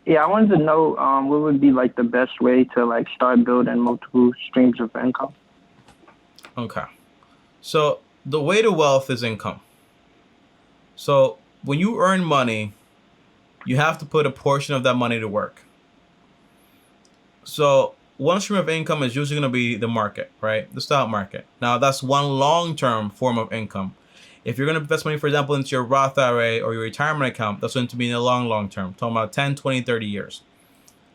Yeah, I wanted to know what would be like the best way to like start building multiple streams of income. Okay. So the way to wealth is income. So when you earn money, you have to put a portion of that money to work. So one stream of income is usually going to be the market, right? The stock market. Now that's one long-term form of income. If you're going to invest money, for example, into your Roth IRA or your retirement account, that's going to be in the long term, talking about 10, 20, 30 years.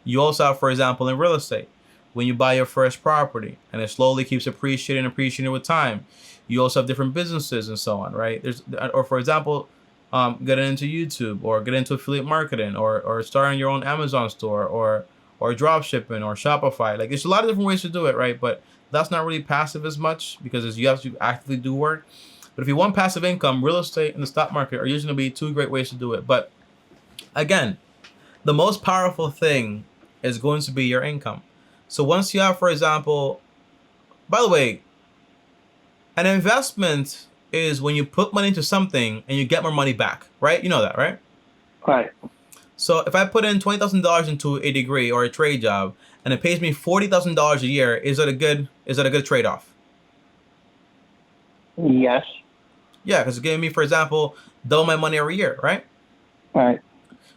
You also have, for example, in real estate, when you buy your first property and it slowly keeps appreciating with time. You also have different businesses and so on, right? Or for example, getting into YouTube or get into affiliate marketing or starting your own Amazon store or drop shipping or Shopify. Like there's a lot of different ways to do it, right? But that's not really passive as much because you have to actively do work. But if you want passive income, real estate and the stock market are usually going to be two great ways to do it. But again, the most powerful thing is going to be your income. So once you have, for example, by the way, an investment is when you put money into something and you get more money back, right? You know that, right? Right. So if I put in $20,000 into a degree or a trade job and it pays me $40,000 a year, is that a good trade-off? Yes. Yeah, because it's giving me, for example, double my money every year, right? Right.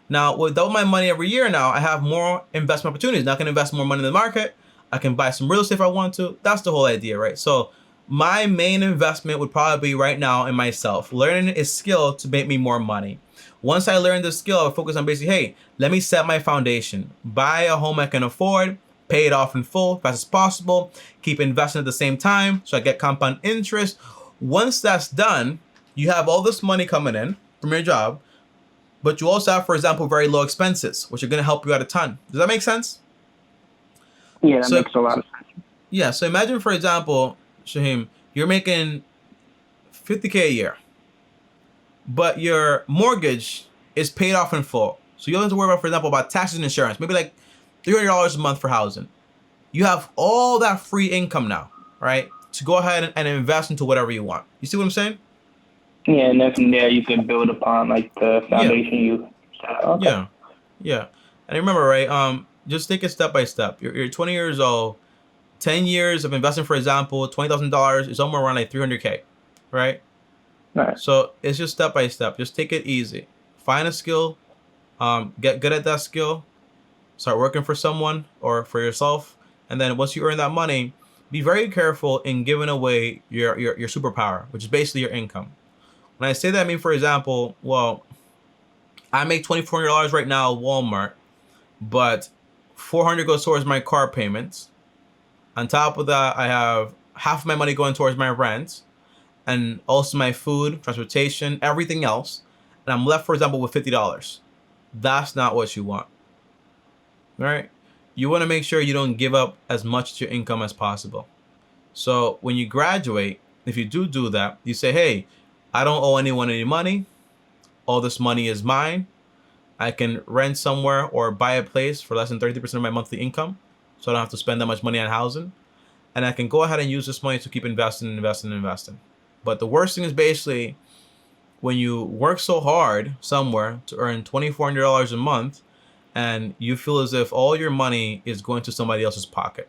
Now, with double my money every year now, I have more investment opportunities. Now I can invest more money in the market. I can buy some real estate if I want to. That's the whole idea, right? So my main investment would probably be right now in myself. Learning a skill to make me more money. Once I learn the skill, I focus on basically, hey, let me set my foundation. Buy a home I can afford, pay it off in full, as fast as possible, keep investing at the same time so I get compound interest. Once that's done, you have all this money coming in from your job, but you also have, for example, very low expenses, which are going to help you out a ton. Does that make sense? Yeah, that So, makes a lot of sense. yeah. So imagine, for example, Shaheem, you're making 50K a year, but your mortgage is paid off in full. So you don't have to worry about, for example, about taxes and insurance, maybe like $300 a month for housing. You have all that free income now, right? To go ahead and invest into whatever you want. You see what I'm saying? Yeah, and then from there you can build upon like the Yeah. foundation you set. Okay. Yeah. Yeah. And remember, right? Just take it step by step. You're 20 years old. 10 years of investing, for example, $20,000 is somewhere around like 300K, right? Right. So it's just step by step. Just take it easy. Find a skill, get good at that skill, start working for someone or for yourself, and then once you earn that money, be very careful in giving away your superpower, which is basically your income. When I say that, I mean, for example, well, I make $2,400 right now at Walmart, but 400 goes towards my car payments. On top of that, I have half of my money going towards my rent and also my food, transportation, everything else. And I'm left, for example, with $50. That's not what you want, right? You want to make sure you don't give up as much of your income as possible. So when you graduate, if you do that, you say, hey, I don't owe anyone any money. All this money is mine. I can rent somewhere or buy a place for less than 30% of my monthly income. So I don't have to spend that much money on housing. And I can go ahead and use this money to keep investing. But the worst thing is basically when you work so hard somewhere to earn $2,400 a month and you feel as if all your money is going to somebody else's pocket.